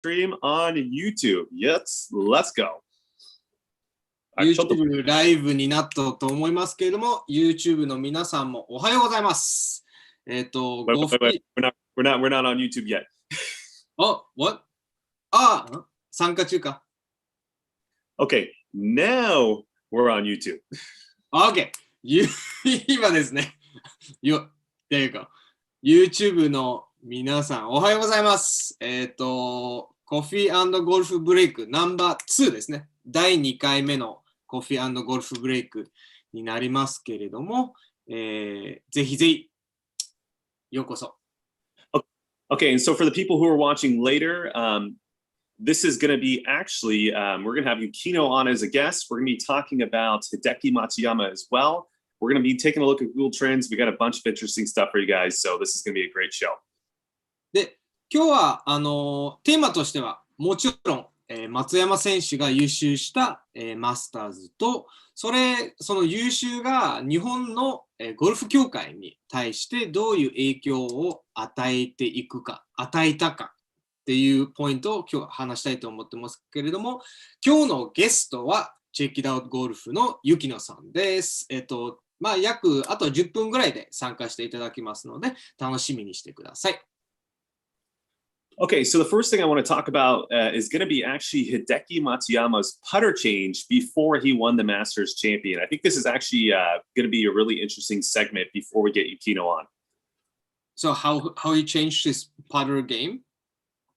stream on YouTube. Yes, let's go. YouTube ライブになったと思いますけれども、YouTube の皆さんもおはようございます。Wait, we're not on YouTube yet. Oh, what? 参加中か。Okay, now we're on YouTube. Okay. 今ですね。there you go. YouTube の皆さん、おはようございます。コフィーゴルフブレイクナンバー2ですね。第2回目のコフィーゴルフブレイクになりますけれども、ぜひぜひ、ようこそ。Okay, and so for the people who are watching later, this is going to be actually, we're going to have Yukino on as a guest. We're going to be talking about Hideki Matsuyama as well. We're going to be taking a look at Google Trends. We got a bunch of interesting stuff for you guys, so this is going to be a great show. で、今日はテーマとしてはもちろん、松山選手が優秀した、マスターズと、その優秀が日本の、ゴルフ協会に対してどういう影響を与えたかっていうポイントを今日話したいと思ってますけれども、今日のゲストはチェッキダウトゴルフの由希乃さんです。あと10分ぐらいで参加していただきますので、楽しみにしてください。Okay, so the first thing I want to talk about is going to be actually Hideki Matsuyama's putter change before he won the Masters champion. I think this is actually going to be a really interesting segment before we get Yukino on. So how he changed his putter game?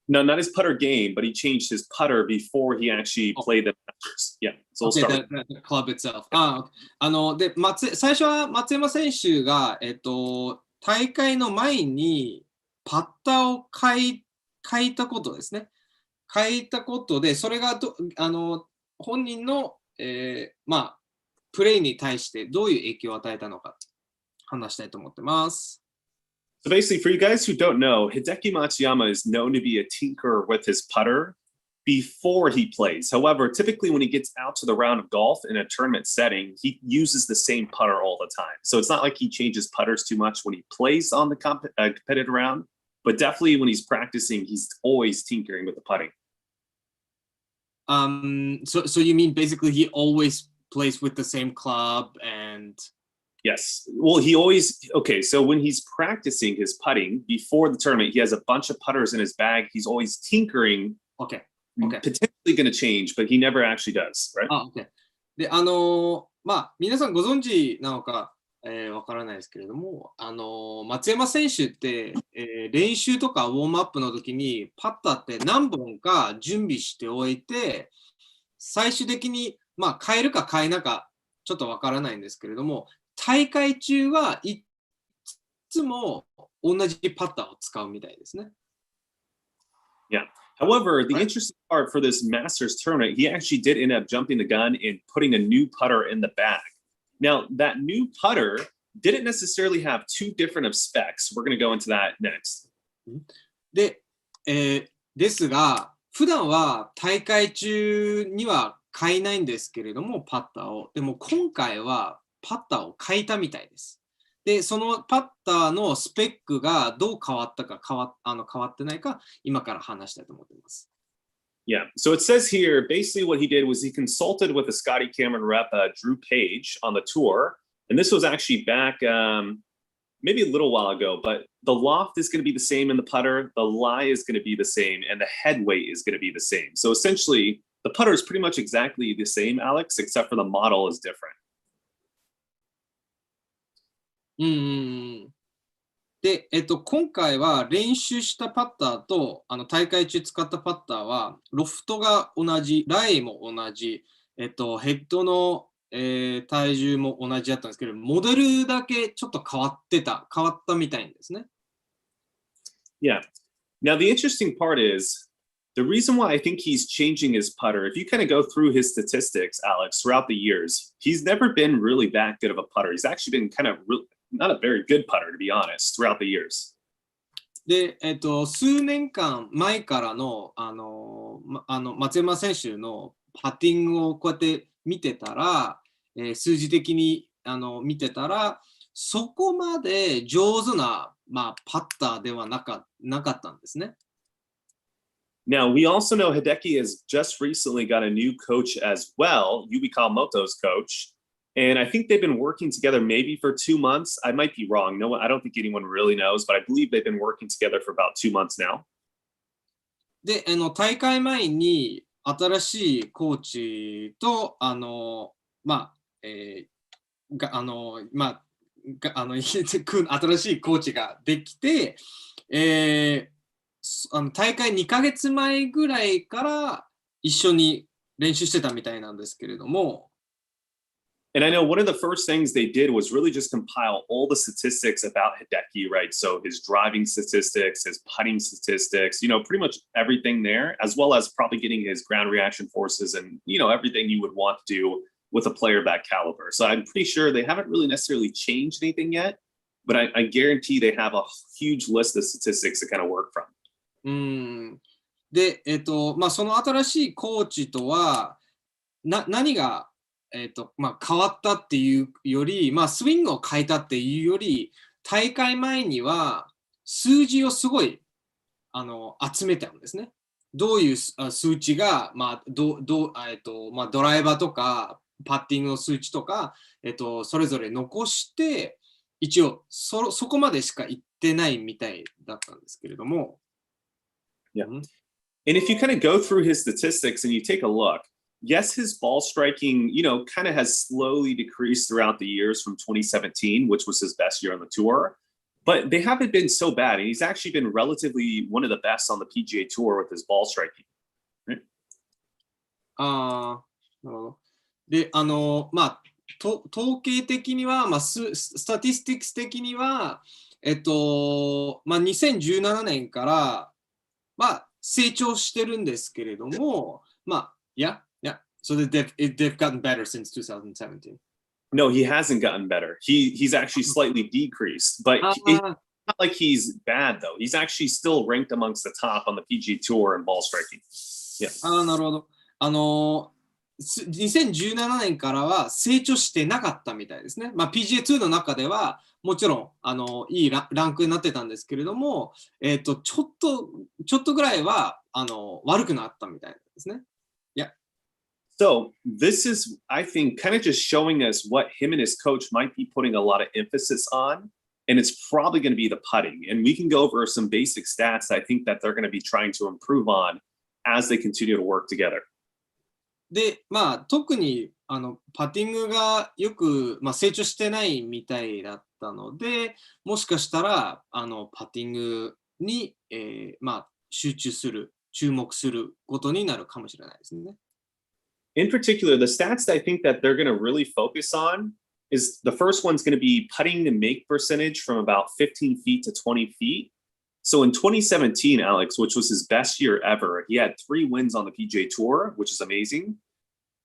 No, not his putter game, but he changed his putter before he actually played the Masters. Yeah, so we'll start with the club itself. で、最初は松山選手が、大会の前にパッターを変えたことですね。変えたことで、それが本人の、プレイに対してどういう影響を与えたのか話したいと思ってます。So basically, for you guys who don't know, Hideki Matsuyama is known to be a tinkerer with his putter before he plays. However, typically when he gets out to the round of golf in a tournament setting, he uses the same putter all the time. So it's not like he changes putters too much when he plays on the competitive round, but definitely when he's practicing, he's always tinkering with the putting. So you mean basically he always plays with the same club and... Yes. Well, so when he's practicing his putting before the tournament, he has a bunch of putters in his bag. He's always tinkering. Okay. Potentially going to change, but he never actually does, right? Okay. で、皆さんご存知なのか、わからないですけれども、松山選手って、練習とかウォームアップの時にパッターって何本か準備しておいて、最終的に、変えるか変えなかちょっとわからないんですけれども、大会中はいつも同じパッターを使うみたいですね。Yeah. However, the interesting part for this Masters tournament, he actually did end up jumping the gun and putting a new putter in the bag. Now, that new putter didn't necessarily have two different of specs. We're going to go into that next. で、ですが、普段は大会中には変えないんですけれども、パッターを。でも今回はパッターを変えたみたいです。で、そのパッターのスペックがどう変わったか変わってないか、今から話したいと思っています。Yeah, so it says here, basically what he did was he consulted with a Scotty Cameron rep, Drew Page, on the tour. And this was actually back maybe a little while ago, but the loft is going to be the same in the putter, the lie is going to be the same, and the head weight is going to be the same. So essentially, the putter is pretty much exactly the same, Alex, except for the model is different. で、今回は練習したパッターと大会中使ったパッターはロフトが同じ、ライも同じ、ヘッドの、体重も同じだったんですけど、モデルだけちょっと変わったみたいですね。Yeah. Now the interesting part is the reason why I think he's changing his putter, if you kind of go through his statistics, Alex, throughout the years, he's never been really that good of a putter. He's actually been kind of not a very good putter, to be honest, throughout the years. で、数年間前からの、松山選手のパッティングをこうやって見てたら、数字的に見てたら、そこまで上手な、パッターではなかったんですね。Now, we also know Hideki has just recently got a new coach as well, Yubi Kawamoto's coach. And I think they've been working together maybe for 2 months. I might be wrong. No, I don't think anyone really knows, but I believe they've been working together for about 2 months now. で、大会前に新しいコーチと、まあ、新しいコーチができて、大会2ヶ月前ぐらいから一緒に練習してたみたいなんですけれども。And I know one of the first things they did was really just compile all the statistics about Hideki, right? So his driving statistics, his putting statistics, pretty much everything there, as well as probably getting his ground reaction forces and, everything you would want to do with a player of that caliber. So I'm pretty sure they haven't really necessarily changed anything yet, but I guarantee they have a huge list of statistics to kind of work from. で、その新しいコーチとは、何が変わったっていうより、スイングを変えたっていうより、大会前には数字をすごい集めたんですね。どういう数値が、ドライバーとかパッティングの数値とか、それぞれ残して、一応そこまでしか言ってないみたいだったんですけれども。Yeah. And if you kind of go through his statistics and you take a look, yes, his ball striking, kind of has slowly decreased throughout the years from 2017, which was his best year on the tour. But they haven't been so bad. And he's actually been relatively one of the best on the PGA Tour with his ball striking. Right? なるほど。で、統計的には、スタティスティックス的には、2017年から、成長してるんですけれども、yeah. So they've gotten better since 2017. No, he hasn't gotten better. He's actually slightly decreased, but it's not like he's bad though. He's actually still ranked amongst the top on the PGA Tour in ball striking. Yeah. なるほど。2017年からは成長してなかったみたいですね。PGA2 の中ではもちろんいいランクになってたんですけれども、ちょっとぐらいは悪くなったみたいですね。So this is, I think, kind of just showing us what him and his coach might be putting a lot of emphasis on. And it's probably going to be the putting. And we can go over some basic stats I think that they're going to be trying to improve on as they continue to work together. で、特にパッティングがよく、成長してないみたいだったので、もしかしたらパッティングに、注目することになるかもしれないですね。In particular, the stats that I think that they're going to really focus on is the first one's going to be putting to make percentage from about 15 feet to 20 feet. So in 2017, Alex, which was his best year ever, he had 3 wins on the PGA Tour, which is amazing.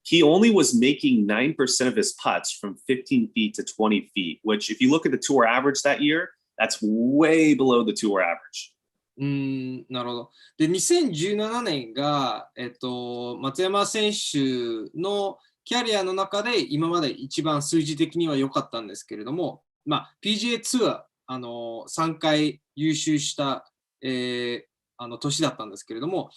He only was making 9% of his putts from 15 feet to 20 feet, which if you look at the tour average that year, that's way below the tour average. なるほど。で、2017年が、松山選手のキャリアの中で今まで一番数字的には良かったんですけれども、PGA ツアー3回優勝した、年だったんですけれども、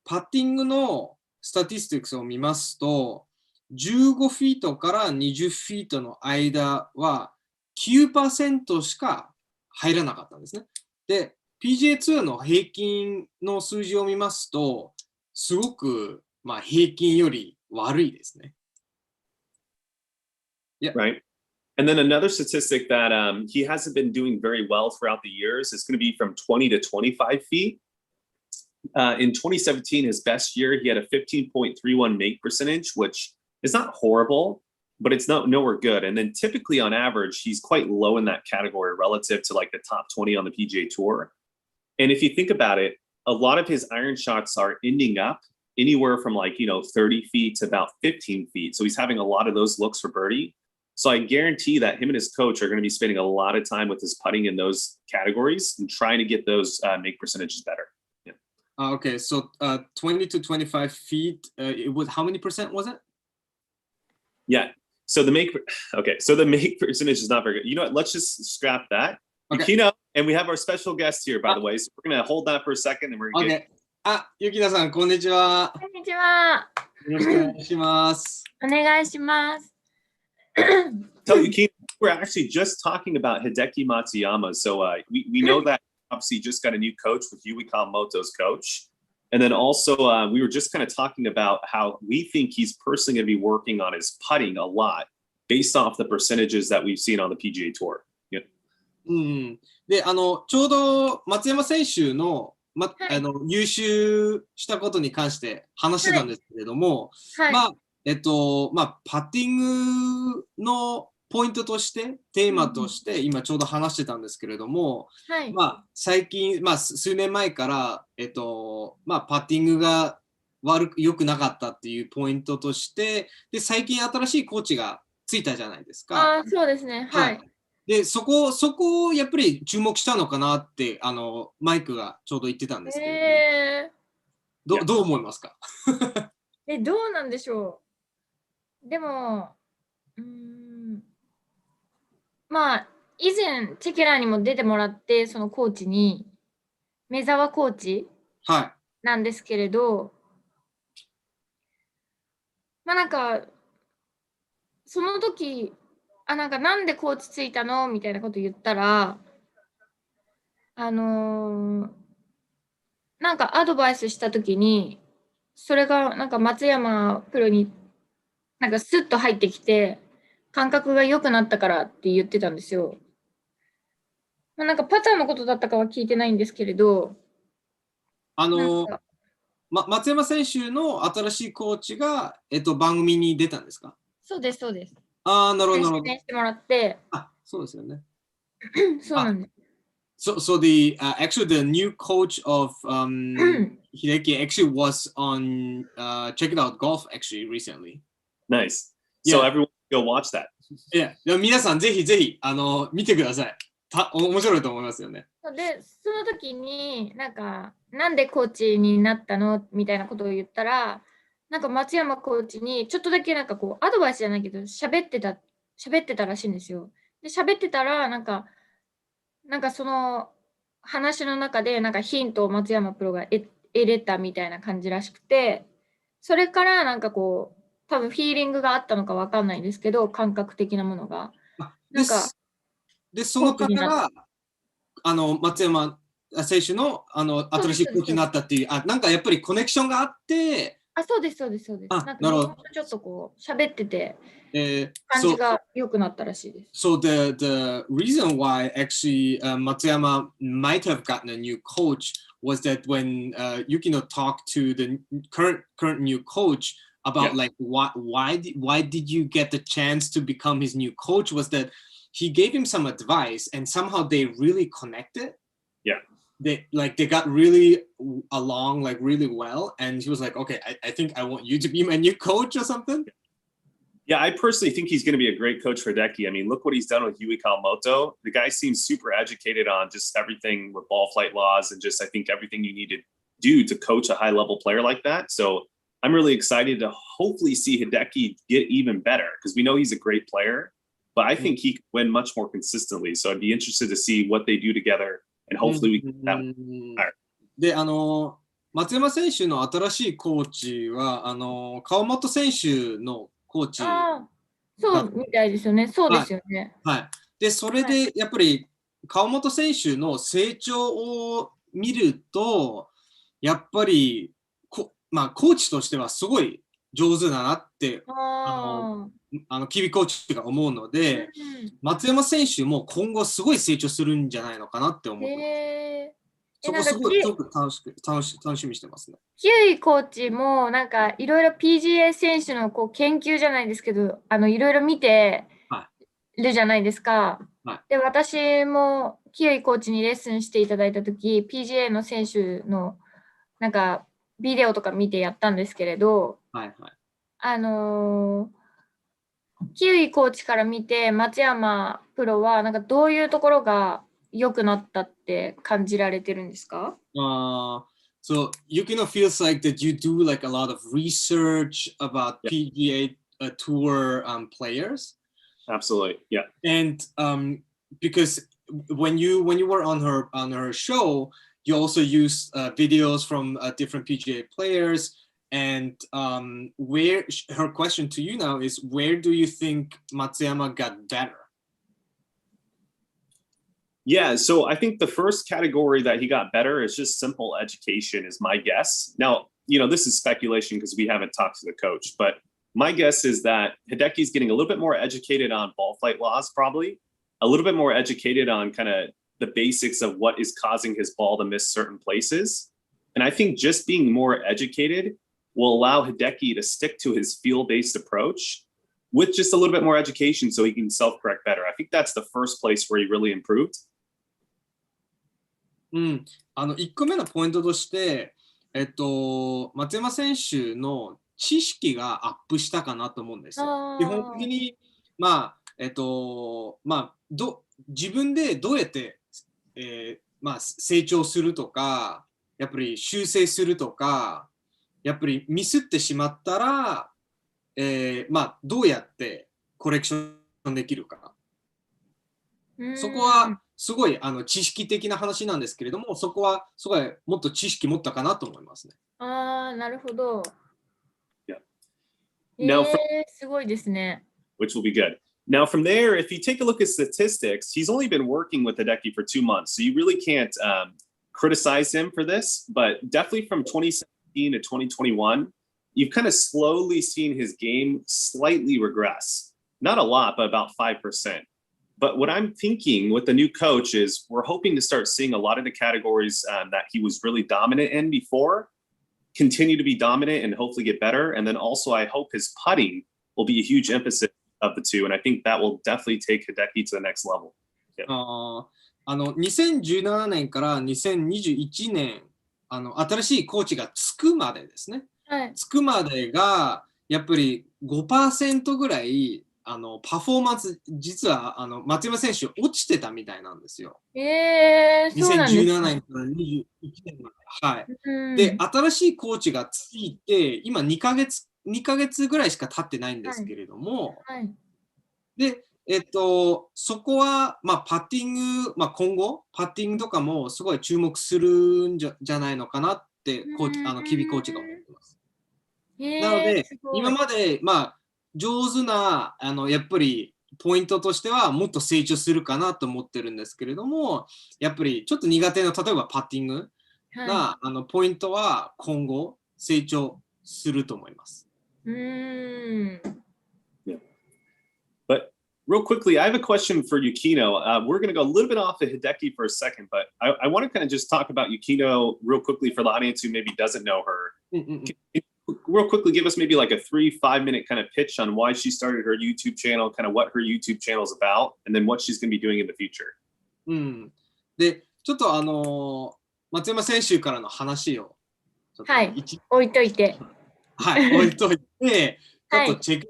パッティングのスタティスティックスを見ますと、15フィートから20フィートの間は 9% しか入らなかったんですね。で、PGA ツアーの平均の数字を見ますと、すごく、平均より悪いですね。Yeah. Right. And then another statistic that he hasn't been doing very well throughout the years is going to be from 20 to 25 feet. In 2017, his best year, he had a 15.31 make percentage, which is not horrible, but it's nowhere good. And then typically on average, he's quite low in that category relative to like the top 20 on the PGA Tour. And if you think about it, a lot of his iron shots are ending up anywhere from 30 feet to about 15 feet. So he's having a lot of those looks for birdie. So I guarantee that him and his coach are going to be spending a lot of time with his putting in those categories and trying to get those make percentages better. Yeah. Okay, so 20 to 25 feet, how many percent was it? Yeah. So the make percentage is not very good. You know what? Let's just scrap that. Okay. And we have our special guest here, by the way. So we're going to hold that for a second and we're going to get ゆきなさん、こんにちは。こんにちは。よろしくお願いします。お願いします。Tell you, Keith, we're actually just talking about Hideki Matsuyama. So we know that obviously just got a new coach with Yui Kawamoto's coach. And then also we were just kind of talking about how we think he's personally going to be working on his putting a lot based off the percentages that we've seen on the PGA Tour. Yeah. で、ちょうど松山選手の優秀したことに関して話してたんですけれども、パッティングのポイントとして、テーマとして今ちょうど話してたんですけれども、最近、数年前から、パッティングが良くなかったっていうポイントとして、で、最近新しいコーチがついたじゃないですか。そうですね。はい。で、そこをやっぱり注目したのかなって、マイクがちょうど言ってたんですけれども、どう思いますか？どうなんでしょう。でも、以前、チェケラーにも出てもらって、そのコーチに、目澤コーチなんですけれど、その時、なんでコーチついたのみたいなこと言ったら、アドバイスした時に、それが松山プロにスッと入ってきて、感覚が良くなったからって言ってたんですよ。パターンのことだったかは聞いてないんですけれど、松山選手の新しいコーチが、番組に出たんですか？そうです、そうです。なるほど。出演してもらって。そうですよね。そうなんです。So actually the new coach of Hideki actually was on checkitout.golf actually recently. Nice. So everyone go watch that. 皆さんぜひぜひ見てください。面白いと思いますよね。で、その時になんでコーチになったのみたいなことを言ったら、松山コーチにちょっとだけアドバイスじゃないけど喋ってたらしいんですよ。で、喋ってたらその話の中でヒントを松山プロが得れたみたいな感じらしくて、それから多分フィーリングがあったのかわかんないんですけど、感覚的なものが。で、その方が松山選手の新しいコーチになったっていう、やっぱりコネクションがあって、そうです、そうです、そうです。なるほど。ちょっと喋ってて、感じが良くなったらしいです。So the reason why actually Matsuyama might have gotten a new coach was that when Yukino talked to the current new coach about why did you get the chance to become his new coach, was that he gave him some advice and somehow they really connected. They got really along really well, and he was like, okay, I think I want you to be my new coach or something. Yeah, I personally think he's going to be a great coach for Hideki. I mean, look what he's done with Yui Kawamoto. The guy seems super educated on just everything with ball flight laws and just I think everything you need to do to coach a high-level player like that. So I'm really excited to hopefully see Hideki get even better because we know he's a great player, but I think he can win much more consistently. So I'd be interested to see what they do together.And hopefully we can get that. で、松山選手の新しいコーチは、川本選手のコーチ。そうみたいですよね。そうですよね。で、それでやっぱり川本選手の成長を見ると、やっぱりコーチとしてはすごい上手だなって、キウイコーチが思うので、松山選手も今後すごい成長するんじゃないのかなって思ってます。すごく楽しみにしてますね。キウイコーチもいろいろ PGA 選手の研究じゃないですけど、いろいろ見てるじゃないですか。で、私もキウイコーチにレッスンしていただいたとき、PGA の選手のビデオとか見てやったんですけれど、キウイコーチから見て松山プロはどういうところが良くなったって感じられてるんですか？So Yukino feels like that you do a lot of research about PGA Tour players. Absolutely, yeah. And because when you were on her show, you also use videos from different PGA players. And where her question to you now is, where do you think Matsuyama got better? Yeah, so I think the first category that he got better is just simple education, is my guess. Now, this is speculation because we haven't talked to the coach, but my guess is that Hideki's getting a little bit more educated on ball flight laws, probably a little bit more educated on kind of the basics of what is causing his ball to miss certain places. And I think just being more educated will allow Hideki to stick to his feel-based approach with just a little bit more education so he can self-correct better. I think that's the first place where he really improved. 1個目のポイントとして、松山選手の知識がアップしたかなと思うんですよ。基本的に、自分でどうやって、成長するとか、やっぱり修正するとか、やっぱりミスってしまったら、どうやってコレクションできるか。そこはすごい知識的な話なんですけれども、そこはすごいもっと知識持ったかなと思いますね。なるほど。Yeah. Now, すごいですね。Which will be good. Now, from there, if you take a look at statistics, he's only been working with Hideki for 2 months, so you really can't criticize him for this. But definitely from 2017 to 2021, you've kind of slowly seen his game slightly regress. Not a lot, but about 5%. But what I'm thinking with the new coach is we're hoping to start seeing a lot of the categories that he was really dominant in before continue to be dominant and hopefully get better. And then also I hope his putting will be a huge emphasis of the two. And I think that will definitely take Hideki to the next level. Yeah. 2017年から2021年、新しいコーチがつくまでですね。つくまでがやっぱり 5% ぐらいパフォーマンス、実は松山選手落ちてたみたいなんですよ。そうなんですか。2017年から21年まで。はい。で、新しいコーチがついて、今2ヶ月ぐらいしか経ってないんですけれども、で、そこは、パッティング、今後、パッティングとかもすごい注目するんじゃないのかなって、キビコーチが思ってます。なので、今まで、上手なやっぱりポイントとしてはもっと成長するかなと思ってるんですけれども、やっぱりちょっと苦手な例えばパッティングな、ポイントは今後成長すると思います。But real quickly, I have a question for Yukino. We're going to go a little bit off of Hideki for a second, but I want to kind of just talk about Yukino real quickly for the audience who maybe doesn't know her. Real quickly, give us maybe like a 3-5 minute kind of pitch on why she started her YouTube channel, kind of what her YouTube channel is about, and then what she's going to be doing in the future. で、ちょっと松山選手からの話を置いといて。置いといて、ちょっとチェ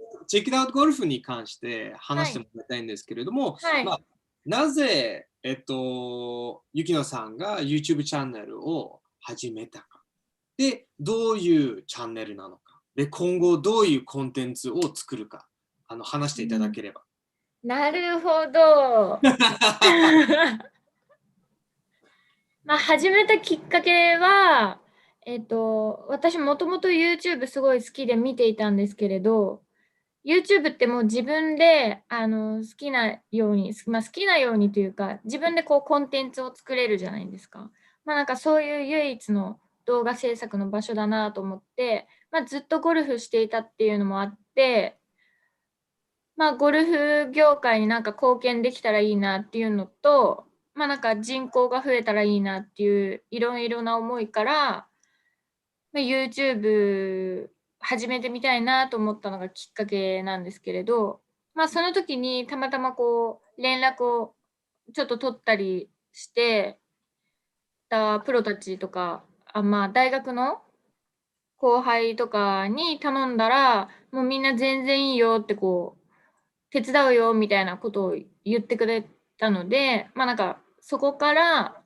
ックアウトゴルフに関して話してもらいたいんですけれども、なぜ、ゆきのさんが YouTube チャンネルを始めたか。で、どういうチャンネルなのか。で、今後どういうコンテンツを作るか、話していただければ。なるほど。始めたきっかけは、私もともと YouTube すごい好きで見ていたんですけれど、YouTube ってもう自分で好きなように、好きなようにというか、自分でこうコンテンツを作れるじゃないですか。なんかそういう唯一の動画制作の場所だなと思って、ずっとゴルフしていたっていうのもあって、ゴルフ業界になんか貢献できたらいいなっていうのと、なんか人口が増えたらいいなっていういろいろな思いから、YouTube 始めてみたいなと思ったのがきっかけなんですけれど、その時にたまたまこう連絡をちょっと取ったりしてたプロたちとか、大学の後輩とかに頼んだら、もうみんな全然いいよってこう、手伝うよみたいなことを言ってくれたので、なんかそこから、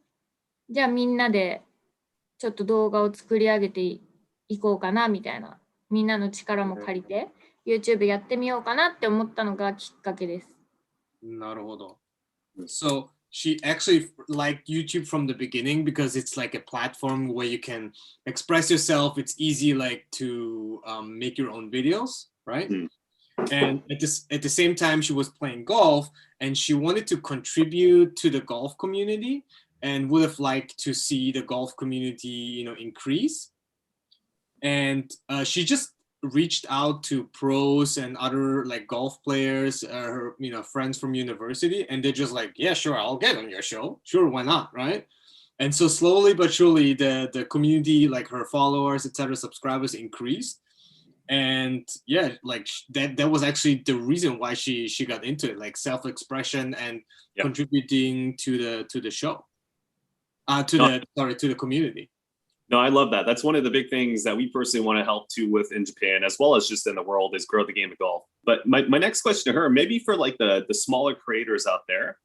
じゃあみんなでちょっと動画を作り上げていこうかなみたいな、みんなの力も借りて、YouTube やってみようかなって思ったのがきっかけです。なるほど。So, she actually liked YouTube from the beginning because it's like a platform where you can express yourself. It's easy like to make your own videos, right? And at the same time, she was playing golf and she wanted to contribute to the golf community and would have liked to see the golf community, increase. And she just reached out to pros and other like golf players, her friends from university, and they're just like, yeah, sure, I'll get on your show. Sure, why not, right? And so slowly but surely, the community, like her followers, etc., subscribers increased. And yeah, like that was actually the reason why she got into it, like self-expression and contributing to the show, to the community. No, I love that. That's one of the big things that we personally want to help too with in Japan, as well as just in the world, is grow the game of golf. But my next question to her, maybe for like the smaller creators out there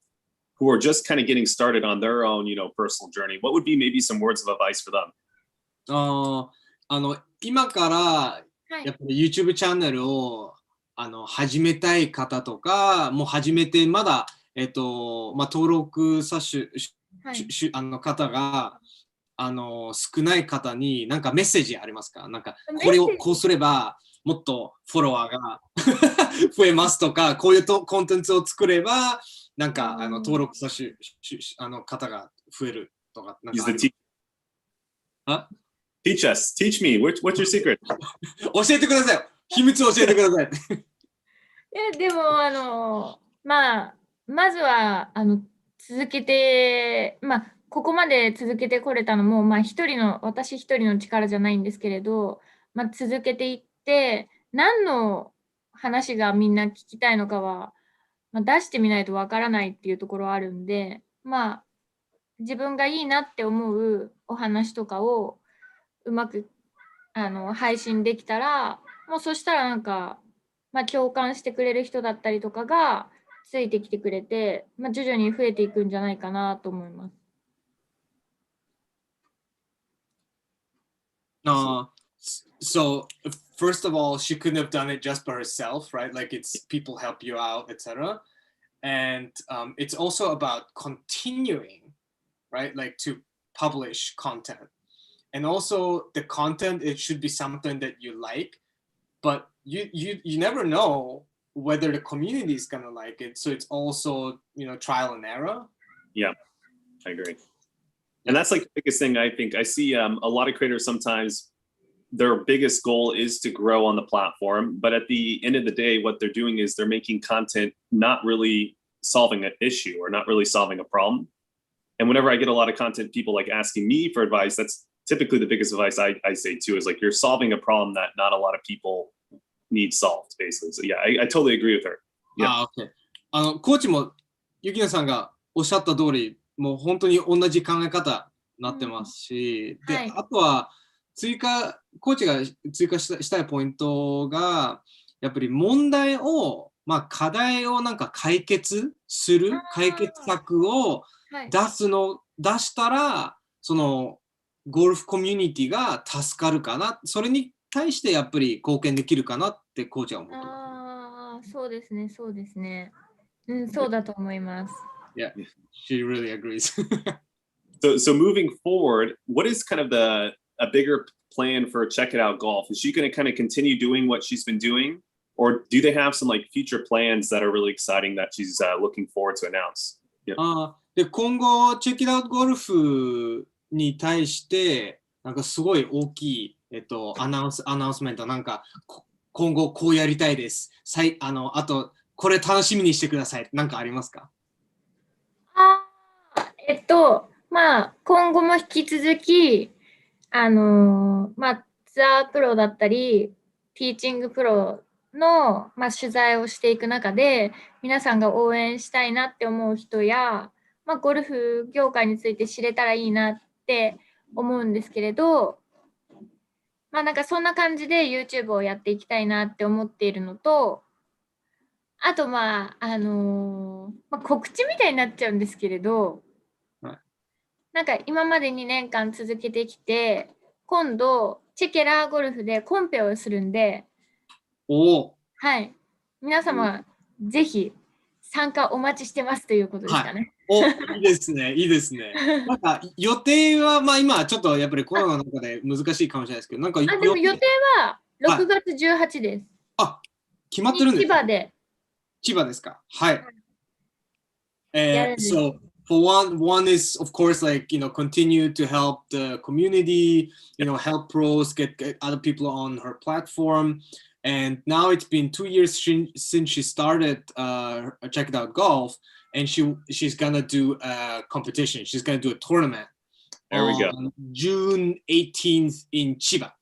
who are just kind of getting started on their own, personal journey, what would be maybe some words of advice for them? 今からやっぱり YouTube チャンネルを始めたい方とか、もう始めてまだ登録者方が少ない方に何かメッセージありますか？なんかこれをこうすればもっとフォロワーが増えますとか、こういうコンテンツを作ればなんか登録者方が増えるとか。Teach us, teach me. What's your secret? 教えてください。秘密を教えてください。でもまずは続けてここまで続けてこれたのも、私一人の力じゃないんですけれど、続けていって、何の話がみんな聞きたいのかは、出してみないとわからないっていうところはあるんで、自分がいいなって思うお話とかをうまく配信できたら、もうそしたらなんか、共感してくれる人だったりとかがついてきてくれて、徐々に増えていくんじゃないかなと思います。So first of all, she couldn't have done it just by herself, right? Like it's people help you out, etc. And it's also about continuing, right? Like to publish content. And also the content, it should be something that you like, but you never know whether the community is gonna like it. So it's also, trial and error. Yeah, I agree. And that's like the biggest thing I think. I see a lot of creators sometimes, their biggest goal is to grow on the platform. But at the end of the day, what they're doing is they're making content not really solving an issue or not really solving a problem. And whenever I get a lot of content, people like asking me for advice, that's typically the biggest advice I say too, is like you're solving a problem that not a lot of people need solved, basically. So yeah, I totally agree with her. Yeah. Okay. コーチもゆきなさんがおっしゃった通り、もう本当に同じ考え方になってますし、で、あとはコーチが追加したいポイントが、やっぱり問題を、課題をなんか解決する、解決策を出したら、そのゴルフコミュニティが助かるかな、それに対してやっぱり貢献できるかなってコーチは思ってます。そうですね、そうですね。そうだと思います。Yeah, she really agrees. So moving forward, what is kind of a bigger plan for Check It Out Golf? Is she going to kind of continue doing what she's been doing, or do they have some like future plans that are really exciting that she's looking forward to announce? Yeah. で今後チェックアウトゴルフに対してなんかすごい大きいアナウンスメントなんか今後こうやりたいです。あとこれ楽しみにしてください。なんかありますか？今後も引き続き、ツアープロだったり、ティーチングプロの、取材をしていく中で、皆さんが応援したいなって思う人や、ゴルフ業界について知れたらいいなって思うんですけれど、なんかそんな感じで YouTube をやっていきたいなって思っているのと、あと告知みたいになっちゃうんですけれど、なんか今まで2年間続けてきて、今度チェケラーゴルフでコンペをするんで、はい、皆様ぜひ参加お待ちしてますということですかね。お、いいですね、いいですね。なんか予定は、まあ今ちょっとやっぱりコロナの中で難しいかもしれないですけど、なんかでも予定は6月18です。あ、決まってるんですか？千葉で。千葉ですか？はい。やるんです。So for one is of course like continue to help the community, help pros get other people on her platform. And now it's been 2 years since she started Check It Out Golf, and she's gonna do a competition. She's gonna do a tournament There we go. on June 18th in Chiba.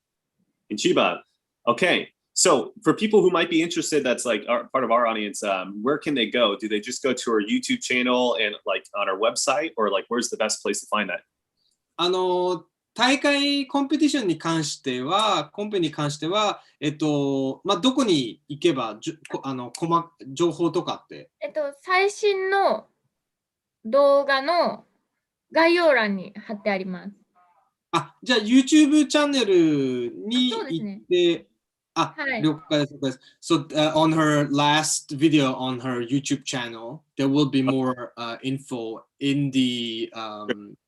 In Chiba. Okay. So for people who might be interested, that's like part of our audience, where can they go? Do they just go to our YouTube channel and like on our website, or like where's the best place to find that? 大会コンペティションに関しては、コンペに関しては、まあ、どこに行けば情報とかって。最新の動画の概要欄に貼ってあります。あ、じゃあ YouTube チャンネルに行って、はい、了解です。So on her last video on her YouTube channel, there will be more info in the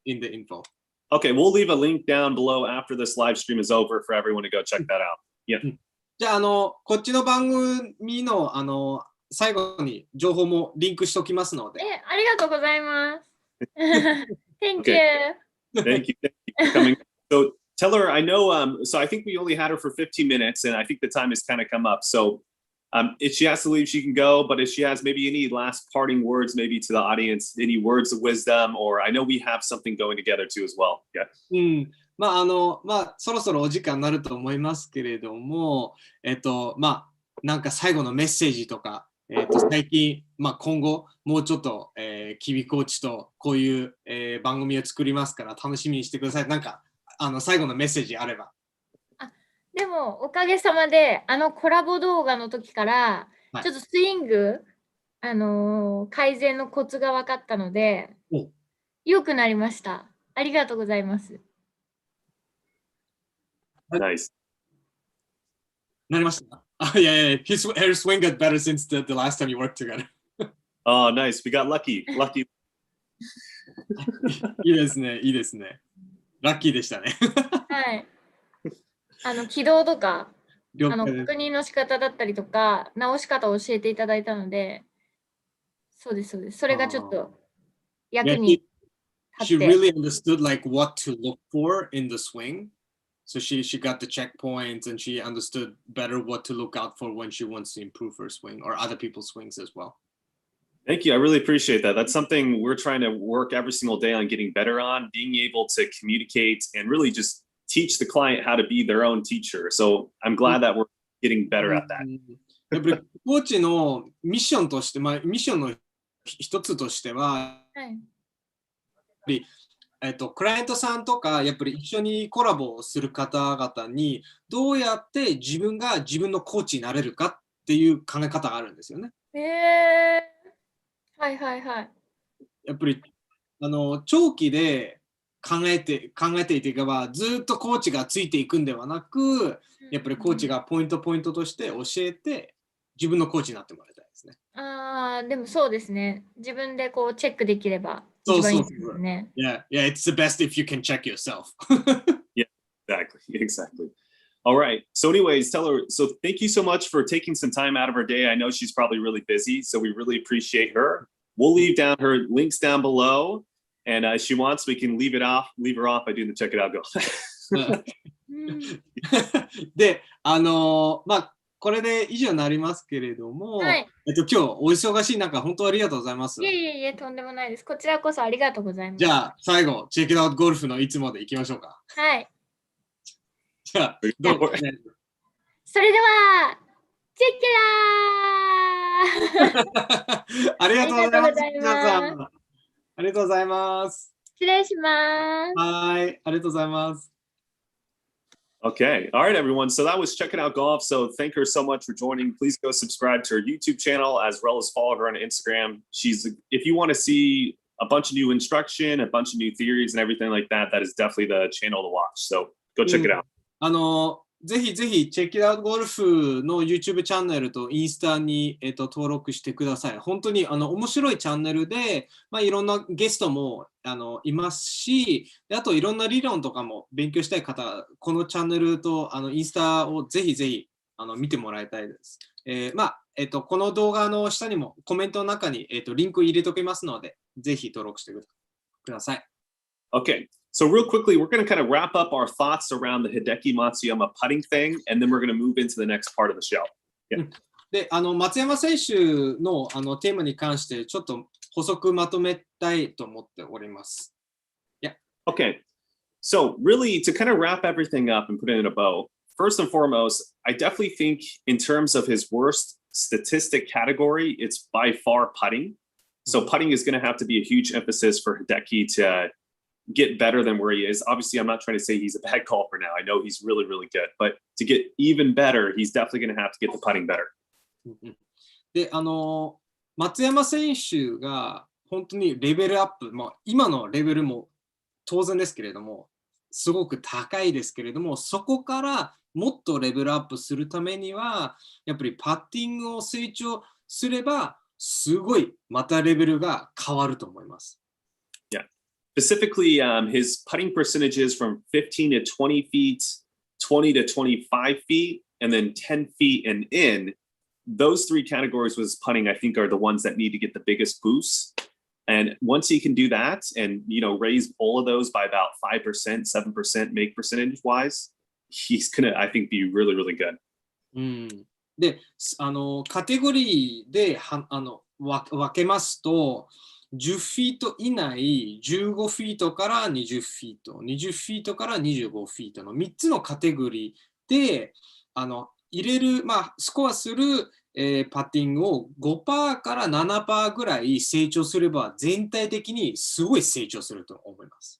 info. Okay, we'll leave a link down below after this live stream is over for everyone to go check that out. Yeah. じゃあこっちの番組の最後に情報もリンクしておきますので。ありがとうございます。Thank you. Thank you for coming. So tell her, I know, so I think we only had her for 15 minutes, and I think the time has kind of come up. So if she has to leave, she can go, but if she has maybe any last parting words, maybe to the audience, any words of wisdom, or I know we have something going together too as well. Yeah. まあ、そろそろお時間になると思いますけれども、まあ、なんか最後のメッセージとか、最近、まあ、今後、もうちょっと、キビコーチとこういう、番組を作りますから楽しみにしてください。なんか、最後のメッセージあれば。でも、おかげさまで、コラボ動画の時から、ちょっとスイング、改善のコツが分かったので、良くなりました。ありがとうございます。Nice. なりました。Yeah, her swing got better since the last time you worked together. Oh, nice. We got lucky. Lucky. いいですね、いいですね。ラッキーでしたね。はい。軌道とか、確認の仕方だったりとか、直し方を教えていただいたので、そうです、そうです。それがちょっと役に立って。She really understood like what to look for in the swing. So she got the checkpoints and she understood better what to look out for when she wants to improve her swing or other people's swings as well. Thank you. I really appreciate that. That's something we're trying to work every single day on getting better on, being able to communicate and really just teach the client how to be their own teacher. So I'm glad that we're getting better at that. やっぱりコーチのミッションとして、まあ、ミッションの一つとしては、クライアントさんとかやっぱり一緒にコラボをする方々にどうやって自分が自分のコーチになれるかっていう考え方があるんですよね。はいはいはい。やっぱり長期で考えていけばずっとコーチがついていくんではなく、やっぱりコーチがポイントとして教えて自分のコーチになってもらいたいですね。でもそうですね。自分でこうチェックできれば一番いいですね。Yeah, it's the best if you can check yourself. Yeah, exactly. All right. So anyways, tell her, so thank you so much for taking some time out of her day. I know she's probably really busy, so we really appreciate her. We'll leave down her links down below, and if she wants, we can leave her off by doing the check it out go. で、まあ、これで以上になりますけれども、今日お忙しい中、本当ありがとうございます。いえ、とんでもないです。こちらこそありがとうございます。じゃあ、最後、チェックアウトゴルフのいつもでいきましょうか。はい。じゃあ、どうぞ。それでは、チェッケラーありがとうございます。皆さん。ありがとうございます。失礼します。はい、ありがとうございます。Okay. All right, everyone. So that was Checking Out Golf. So thank her so much for joining. Please go subscribe to her YouTube channel as well as follow her on Instagram. If you want to see a bunch of new instruction, a bunch of new theories and everything like that, that is definitely the channel to watch. So go check it out. ぜひぜひ、チェッキアウトゴルフの YouTube チャンネルとインスタに、登録してください。本当に面白いチャンネルで、いろんなゲストもいますし、あといろんな理論とかも勉強したい方、このチャンネルとインスタをぜひぜひ見てもらいたいです。この動画の下にもコメントの中に、リンク入れておきますので、ぜひ登録してください。Okay. So real quickly, we're going to kind of wrap up our thoughts around the Hideki Matsuyama putting thing, and then we're going to move into the next part of the show. Yeah. で、松山選手のテーマに関してちょっと補足まとめたいと思っております。Yeah. Okay. So really, to kind of wrap everything up and put it in a bow, first and foremost, I definitely think in terms of his worst statistic category, it's by far putting. So putting is going to have to be a huge emphasis for Hideki to get better than where he is. Obviously, I'm not trying to say he's a bad golfer now. I know he's really, really good. But to get even better, he's definitely going to have to get the putting better. で、松山選手が本当にレベルアップ、今のレベルも当然ですけれども、すごく高いですけれども、そこからもっとレベルアップするためには、やっぱりパッティングを成長すれば、すごいまたレベルが変わると思います。Specifically, his putting percentages from 15 to 20 feet, 20 to 25 feet, and then 10 feet and in, those three categories with putting, I think, are the ones that need to get the biggest boost. And once he can do that and, raise all of those by about 5%, 7% make percentage-wise, he's going to, I think, be really, really good. で、カテゴリーで分けますと、10フィート以内、15フィートから20フィート、20フィートから25フィートの3つのカテゴリーで入れる、スコアする、パッティングを 5% から 7% ぐらい成長すれば全体的にすごい成長すると思います。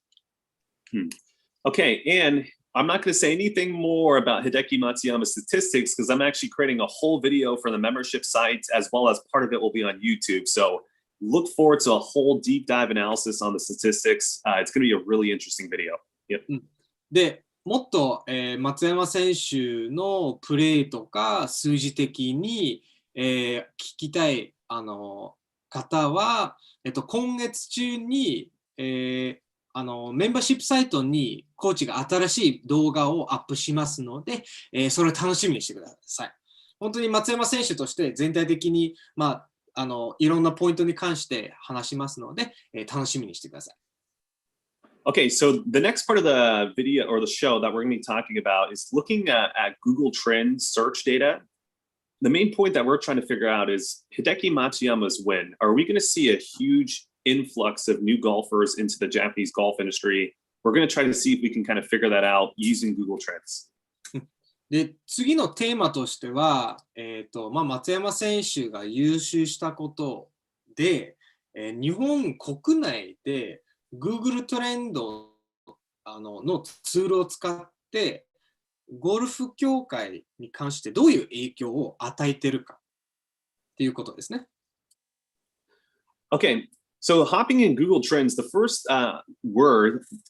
Okay, and I'm not going to say anything more about Hideki Matsuyama's statistics because I'm actually creating a whole video for the membership site as well as part of it will be on YouTube. So look forward to a whole deep dive analysis on the statistics. It's going to be a really interesting video. Yep. で、もっと、松山選手のプレーとか数字的に、聞きたい方は、今月中に、メンバーシップサイトにコーチが新しい動画をアップしますので、それを楽しみにしてください。本当に松山選手として全体的に、いろんなポイントに関して話しますので、楽しみにしてください。Okay, so the next part of the video or the show that we're going to be talking about is looking at Google Trends search data. The main point that we're trying to figure out is Hideki Matsuyama's win. Are we going to see a huge influx of new golfers into the Japanese golf industry? We're going to try to see if we can kind of figure that out using Google Trends. で、次のテーマとしては、松山選手が優秀したことで、日本国内でGoogle トレンドのツールを使ってゴルフ協会に関してどういう影響を与えているかっていうことですね。Okay, so hopping in Google Trends, the first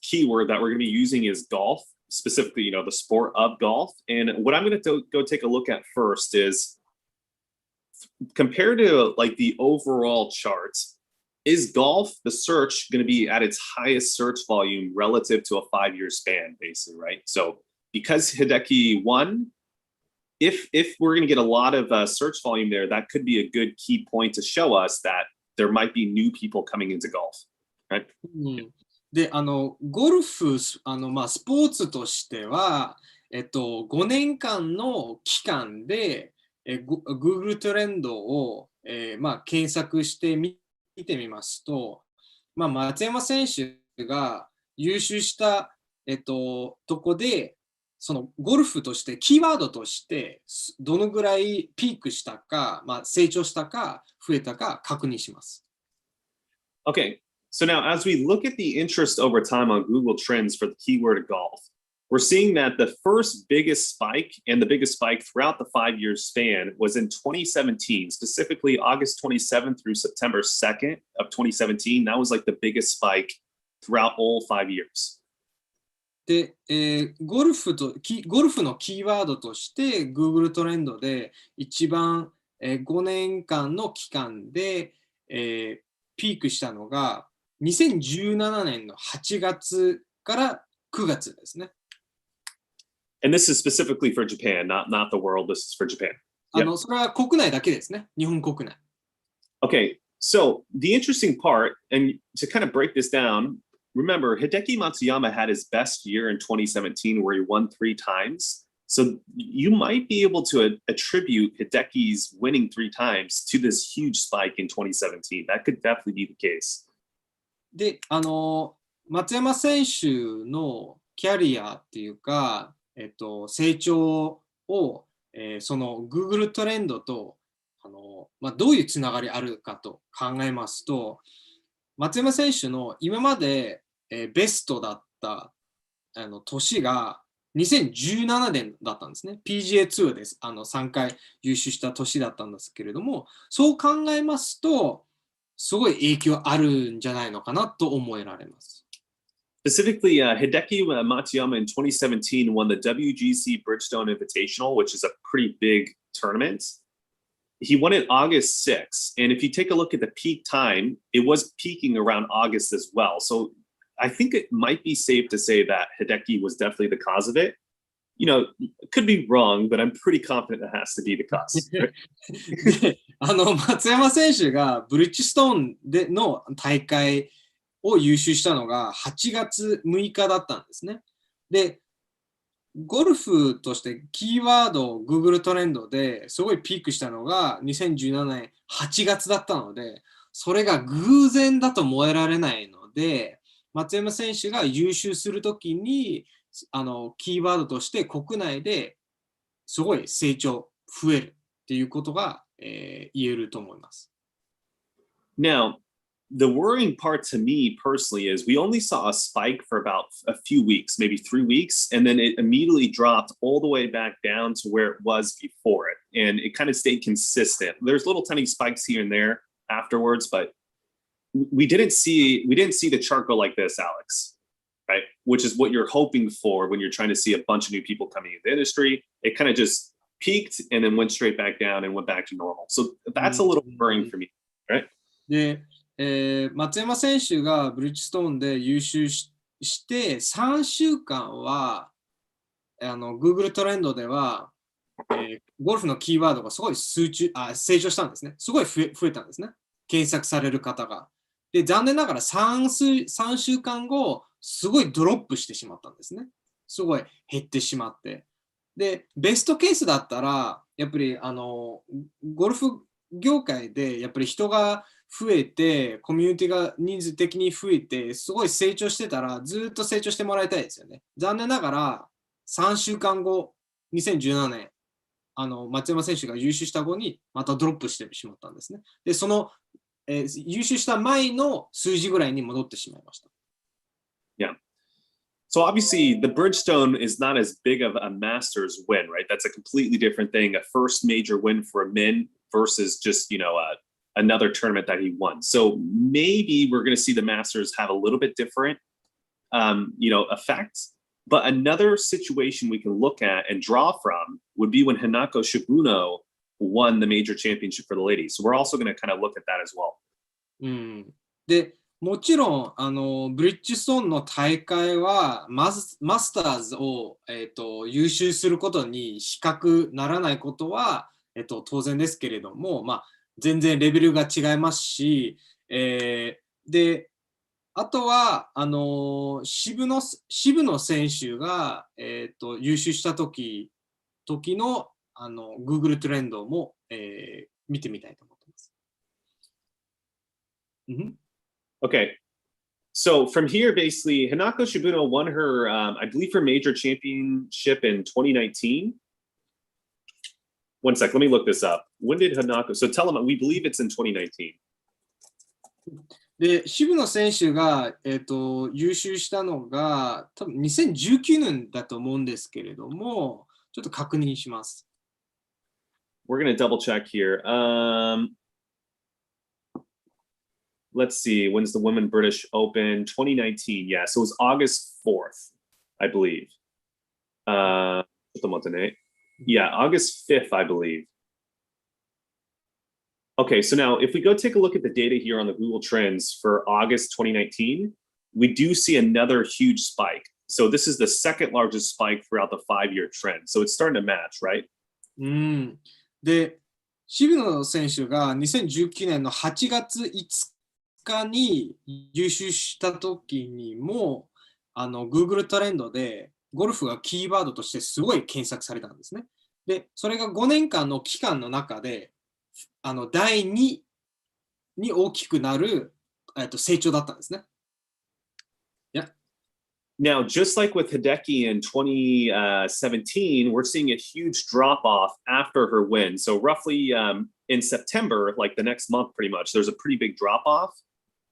keyword that we're going to be using is golf, specifically, the sport of golf. And what I'm going to go take a look at first is compared to like the overall charts. Is golf, the search, going to be at its highest search volume relative to a 5-year span, basically, right? So because Hideki won, if we're going to get a lot of search volume there, that could be a good key point to show us that there might be new people coming into golf, right? で、ゴルフ、スポーツとしては、5年間の期間で、Google トレンドを、検索して見てみますと、松山選手が優秀した、とこで、そのゴルフとして、キーワードとして、どのぐらいピークしたか、成長したか、増えたか確認します。Okay, so now as we look at the interest over time on Google Trends for the keyword golf, we're seeing that the first biggest spike and the biggest spike throughout the 5-year span was in 2017, specifically August 27th through September 2nd of 2017. That was like the biggest spike throughout all 5 years. で、ゴルフのキーワードとして Google トレンドで一番、5年間の期間で、ピークしたのが2017年の8月から9月ですね。And this is specifically for Japan, not the world. This is for Japan. Yep. それは国内だけですね。日本国内。Okay, so the interesting part, and to kind of break this down, remember, Hideki Matsuyama had his best year in 2017 where he won 3 times. So you might be able to attribute Hideki's winning 3 times to this huge spike in 2017. That could definitely be the case. で、松山選手のキャリアっていうか、成長を、その Google トレンドとどういうつながりあるかと考えますと、松山選手の今まで、ベストだった年が2017年だったんですね。PGA ツアーです。3回優秀した年だったんですけれども、そう考えますと、すごい影響あるんじゃないのかなと思えられます。Specifically, Hideki Matsuyama in 2017 won the WGC Bridgestone Invitational, which is a pretty big tournament. He won it August 6th. And if you take a look at the peak time, it was peaking around August as well. So I think it might be safe to say that Hideki was definitely the cause of it. You know, could be wrong, but I'm pretty confident it has to be the cause. で、松山選手がブリッジストーンでの大会を優秀したのが8月6日だったんですね。で、ゴルフとしてキーワード Google トレンドですごいピークしたのが2017年8月だったので、それが偶然だと思えられないので、松山選手が優秀するときにキーワードとして国内ですごい成長増えるっていうことが、言えると思います。Now, the worrying part to me personally is we only saw a spike for about a few weeks, maybe 3 weeks, and then it immediately dropped all the way back down to where it was before it. And it kind of stayed consistent. There's little tiny spikes here and there afterwards, but we didn't see the chart go like this, Alex, right? Which is what you're hoping for when you're trying to see a bunch of new people coming into the industry. It kind of just peaked and then went straight back down and went back to normal. So that's a little worrying for me, right? で、松山選手がブリッジストーンで優秀して3週間はGoogle トレンドでは、ゴルフのキーワードがすごい成長したんですね。すごい増えたんですね。検索される方が。で、残念ながら3週間後、すごいドロップしてしまったんですね。すごい減ってしまって。で、ベストケースだったら、やっぱりゴルフ業界でやっぱり人が増えて、コミュニティが人数的に増えて、すごい成長してたら、ずっと成長してもらいたいですよね。残念ながら、3週間後、2017年、松山選手が優秀した後に、またドロップしてしまったんですね。で、その、優秀した前の数字ぐらいに戻ってしまいました。Yeah. So obviously, the Bridgestone is not as big of a Masters win, right? That's a completely different thing. A first major win for a min versus just, another tournament that he won. So maybe we're going to see the Masters have a little bit different, effect. But another situation we can look at and draw from would be when Hinako Shibuno won the major championship for the ladies. So we're also going to kind of look at that as well. で、もちろんブリッジストーンの大会はマスターズを、優秀することに比較ならないことは、当然ですけれども、全然レベルが違いますし、で、あとは渋野選手が、優秀した時のGoogle トレンドも、見てみたいと思ってます。Okay. So from here, basically, Hinako Shibuno won her, I believe, her major championship in 2019. One sec, let me look this up. When did Hinako? So tell them, we believe it's in 2019. で、渋野選手が、優秀したのが多分2019年だと思うんですけれども、ちょっと確認します。We're going to double check here. Let's see, when's the Women British Open? 2019, yeah, so it was August 4th. I believe. ちょっと待ってね。Yeah, August 5th, I believe. Okay, so now if we go take a look at the data here on the Google Trends for August 2019, we do see another huge spike. So this is the second largest spike throughout the 5-year trend. So it's starting to match, right? で、渋野選手が2019年の8月5日に優勝した時にも、Google トレンドでゴルフがキーワードとしてすごい検索されたんですね。で、それが5年間の期間の中で、第2に大きくなる、成長だったんですね。Yeah. Now, just like with Hideki in 2017, we're seeing a huge drop off after her win. So roughly in September, like the next month pretty much, there's a pretty big drop off.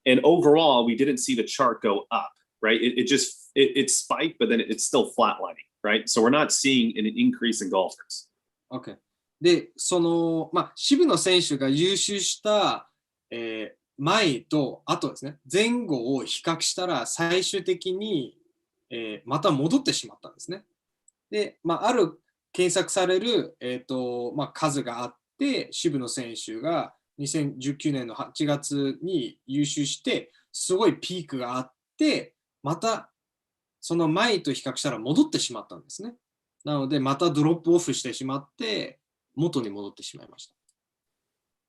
And overall, we didn't see the chart go up, right? It spiked, but then it's still flatlining, right? So we're not seeing an increase in golfers. Okay. で、渋野選手が優勝した、前と後ですね、前後を比較したら最終的に、また戻ってしまったんですね。で、ある検索される、数があって、渋野選手が2019年の8月に優勝して、すごいピークがあって、またその前と比較したら戻ってしまったんですね。なので、またドロップオフしてしまって、元に戻ってしまいました。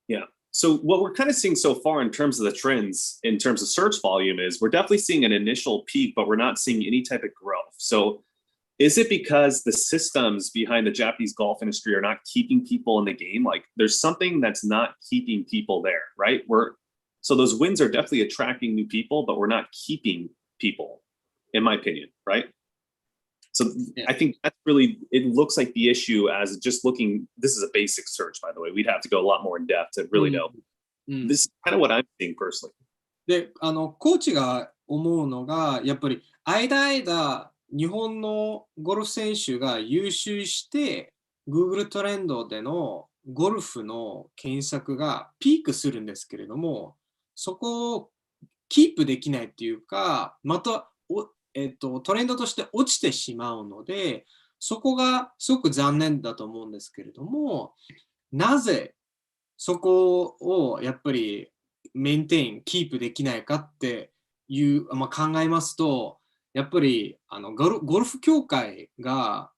Yeah. So what we're kind of seeing so far in terms of the trends, in terms of search volume, is we're definitely seeing an initial peak, but we're not seeing any type of growth. So is it because the systems behind the Japanese golf industry are not keeping people in the game? Like there's something that's not keeping people there, right? So those wins are definitely attracting new people, but we're not keeping people, in my opinion, right? So yeah. I think that's really, it looks like the issue as just looking, this is a basic search, by the way. We'd have to go a lot more in depth to really know. This is kind of what I'm seeing personally. で、コーチが思うのが、やっぱり間日本のゴルフ選手が優秀して、Google トレンドでのゴルフの検索がピークするんですけれども、そこをキープできないっていうか、またトレンドとして落ちてしまうので、そこがすごく残念だと思うんですけれども、なぜそこをやっぱりメンテイン、キープできないかっていう、考えますと、やっぱりゴルフ協会が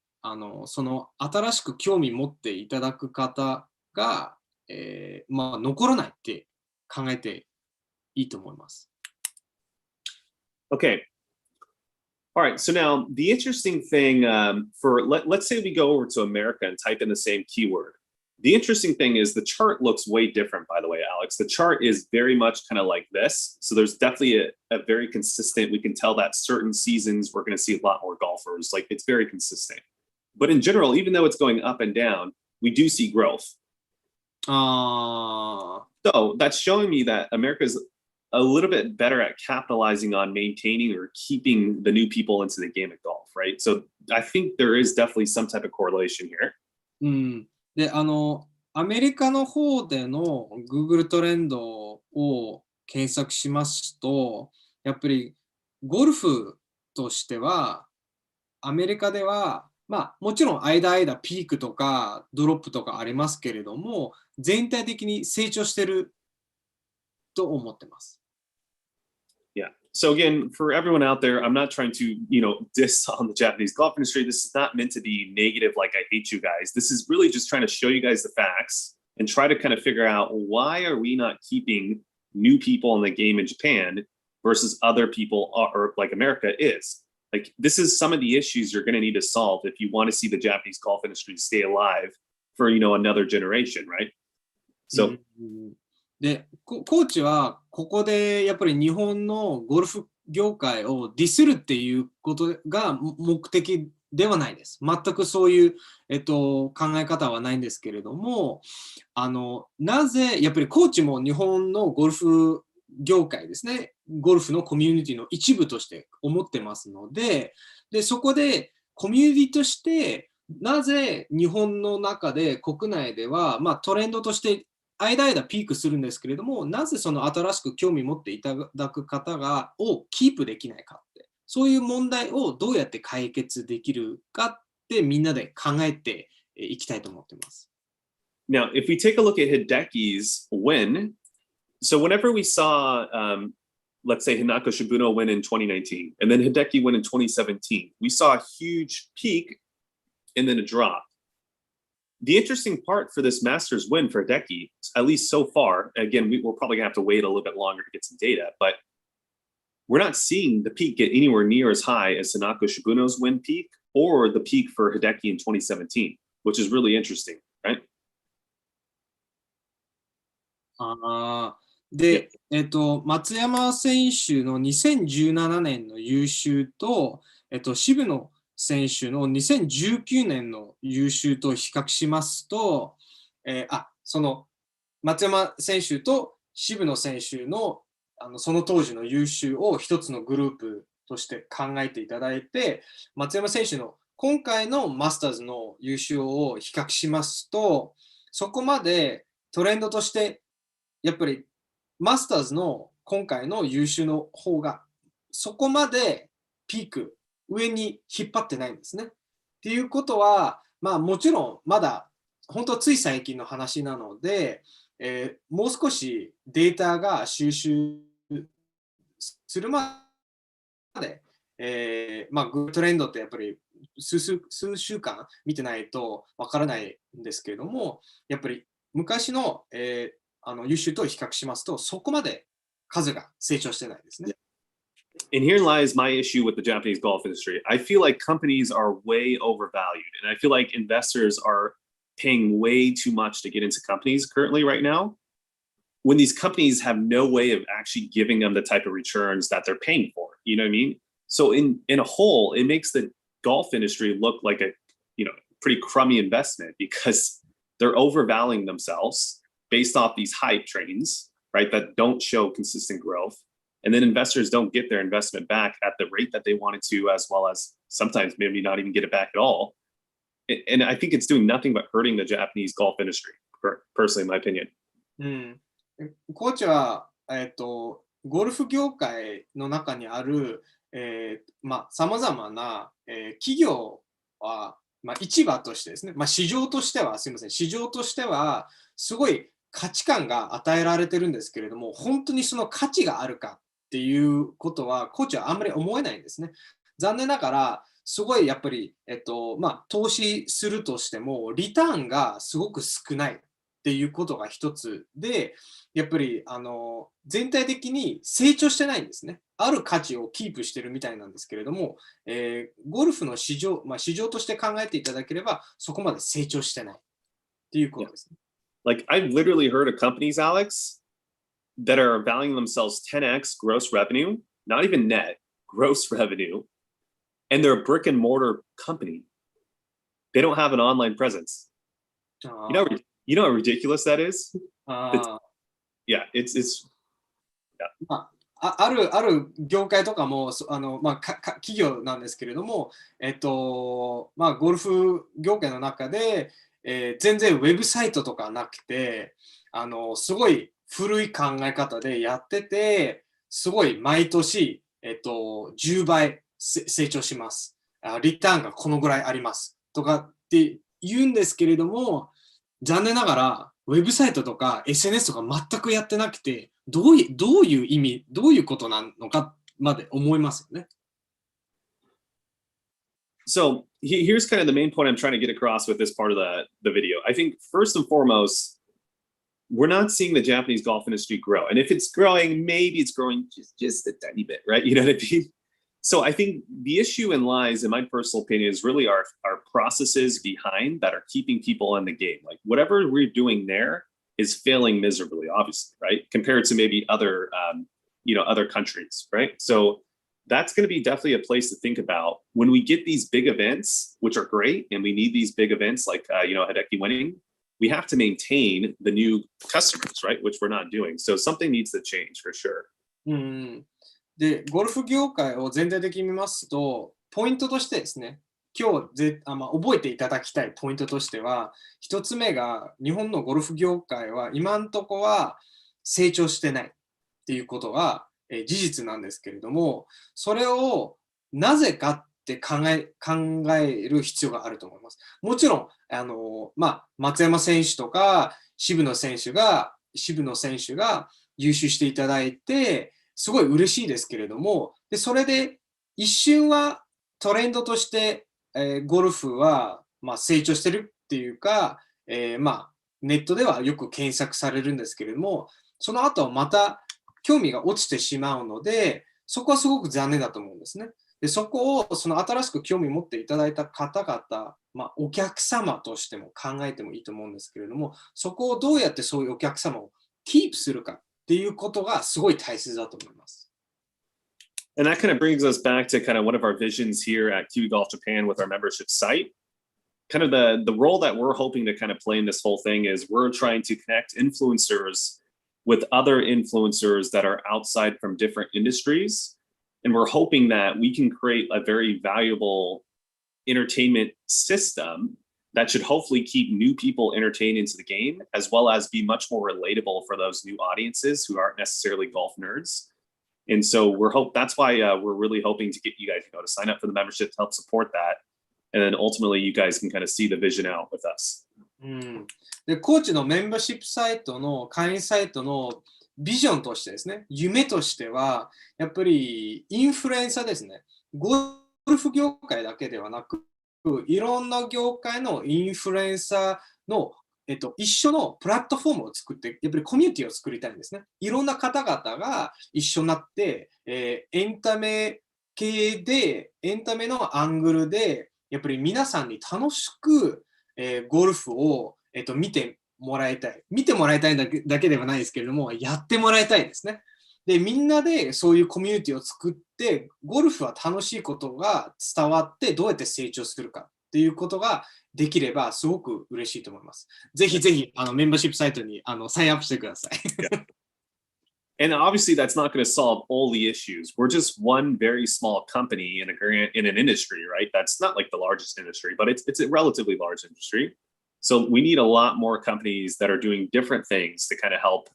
その新しく興味持っていただく方が、残らないって考えていいと思います。Okay. All right, so now the interesting thing let's say we go over to America and type in the same keyword. The interesting thing is the chart looks way different, by the way, Alex. The chart is very much kind of like this. So there's definitely a very consistent, we can tell that certain seasons we're going to see a lot more golfers. Like it's very consistent. But in general, even though it's going up and down, we do see growth. So that's showing me that America's a little bit better at capitalizing on maintaining or keeping the new people into the game of golf, right? So I think there is definitely some type of correlation here. で、アメリカの方での Google トレンドを検索しますと、やっぱりゴルフとしては、アメリカでは、もちろん間ピークとかドロップとかありますけれども、全体的に成長してると思ってます。Yeah. So again, for everyone out there, I'm not trying to, diss on the Japanese golf industry. This is not meant to be negative, like I hate you guys. This is really just trying to show you guys the facts and try to kind of figure out why are we not keeping new people in the game in Japan versus other people or like America is. Like this is some of the issues you're going to need to solve if you want to see the Japanese golf industry stay alive for, another generation, right? So. で、コーチはここでやっぱり日本のゴルフ業界をディスるっていうことが目的ではないです。全くそういう、考え方はないんですけれども、なぜやっぱりコーチも日本のゴルフ業界ですね、ゴルフのコミュニティの一部として思ってますので、そこでコミュニティとしてなぜ日本の中で国内では、トレンドとして間ピークするんですけれども、なぜその新しく興味持っていただく方をキープできないかって、そういう問題をどうやって解決できるかってみんなで考えていきたいと思っています。Now, if we take a look at Hideki's win, so whenever we saw, let's say Hinako Shibuno win in 2019, and then Hideki win in 2017, we saw a huge peak and then a drop. The interesting part for this Masters win for Hideki, at least so far, again, we're probably gonna have to wait a little bit longer to get some data, but we're not seeing the peak get anywhere near as high as Hinako Shibuno's win peak or the peak for Hideki in 2017, which is really interesting, right? で、松山選手の2017年の優秀と、渋野選手の2019年の優秀と比較しますと、その松山選手と渋野選手の、その当時の優秀を一つのグループとして考えていただいて、松山選手の今回のマスターズの優秀を比較しますと、そこまでトレンドとしてやっぱりマスターズの今回の優秀の方がそこまでピーク上に引っ張ってないんですね。っていうことは、もちろんまだ本当つい最近の話なので、もう少しデータが収集するまで、グットレンドってやっぱり数週間見てないとわからないんですけれども、やっぱり昔の、優秀と比較しますと、そこまで数が成長してないですね。And here lies my issue with the Japanese golf industry. I feel like companies are way overvalued, and I feel like investors are paying way too much to get into companies currently right now, when these companies have no way of actually giving them the type of returns that they're paying for. You know what I mean? So in a whole, it makes the golf industry look like a pretty crummy investment because they're overvaluing themselves based off these hype trains, right, that don't show consistent growth. And then investors don't get their investment back at the rate that they wanted to, as well as sometimes maybe not even get it back at all. And I think it's doing nothing but hurting the Japanese golf industry, personally, in my opinion. コーチは、ゴルフ業界の中にあるさまざまな、企業は、市場としてですね、市場としては、市場としては、すごい価値観が与えられてるんですけれども、本当にその価値があるかっていうことは、コーチはあんまり思えないんですね。残念ながら、すごいやっぱり、投資するとしても、リターンがすごく少ないっていうことが一つで、やっぱり全体的に成長してないんですね。ある価値をキープしてるみたいなんですけれども、ゴルフの市場、市場として考えていただければ、そこまで成長してないっていうことですね。Like, I've literally heard of companies, Alex, that are valuing themselves 10x gross revenue, not even net, gross revenue, and they're a brick and mortar company. They don't have an online presence. You know how ridiculous that is? Yeah, it's yeah. ある業界とかも企業なんですけれども、ゴルフ業界の中で、全然ウェブサイトとかなくて、すごい古い考え方でやってて、すごい毎年、10倍成長します。リターンがこのぐらいありますとかって言うんですけれども、残念ながらウェブサイトとか SNS とか全くやってなくて、どういう意味、どういうことなのかまで思いますよね。So here's kind of the main point I'm trying to get across with this part of the video. I think first and foremost, we're not seeing the Japanese golf industry grow. And if it's growing, maybe it's growing just a tiny bit, right? You know what I mean? So I think the issue lies, in my personal opinion, is really our processes behind that are keeping people in the game. Like whatever we're doing there is failing miserably, obviously, right? Compared to maybe other, other countries, right? So that's going to be definitely a place to think about when we get these big events, which are great, and we need these big events like Hideki winning. We have to maintain the new customers, right? Which we're not doing. So something needs to change for sure. で、ゴルフ業界を全体的に見ますと、ポイントとしてですね、今日覚えていただきたいポイントとしては、一つ目が日本のゴルフ業界は今のところは成長してないっていうことが事実なんですけれども、それをなぜかって考える必要があると思います。もちろん、松山選手とか渋野選手が優秀していただいて、すごい嬉しいですけれども、でそれで一瞬はトレンドとして、ゴルフは、成長してるっていうか、ネットではよく検索されるんですけれども、その後はまた興味が落ちてしまうので、そこはすごく残念だと思うんですね。でそこをその新しく興味を持っていただいた方々、お客様としても考えてもいいと思うんですけれども、そこをどうやってそういうお客様をキープするかっていうことがすごい大切だと思います。And that kind of brings us back to kind of one of our visions here at Kiwi Golf Japan with our membership site. Kind of the role that we're hoping to kind of play in this whole thing is we're trying to connect influencers with other influencers that are outside from different industries. And we're hoping that we can create a very valuable entertainment system that should hopefully keep new people entertained into the game, as well as be much more relatable for those new audiences who aren't necessarily golf nerds. And so that's why we're really hoping to get you guys to sign up for the membership to help support that. And then ultimately you guys can kind of see the vision out with us. でコーチのメンバーシップサイトの会員サイトのビジョンとしてですね、夢としては、やっぱりインフルエンサーですね。ゴルフ業界だけではなく、いろんな業界のインフルエンサーの、一緒のプラットフォームを作って、やっぱりコミュニティを作りたいんですね。いろんな方々が一緒になって、エンタメ系で、エンタメのアングルで、やっぱり皆さんに楽しく、ゴルフを、見てもらいたい。見てもらいたいだけではないですけれども、やってもらいたいですね。で、みんなでそういうコミュニティを作って、ゴルフは楽しいことが伝わって、どうやって成長するかっていうことができれば、すごく嬉しいと思います。ぜひぜひ、メンバーシップサイトにサインアップしてください。And obviously, that's not going to solve all the issues. We're just one very small company in an industry, right? That's not like the largest industry, but it's a relatively large industry. So we need a lot more companies that are doing different things to kind of help,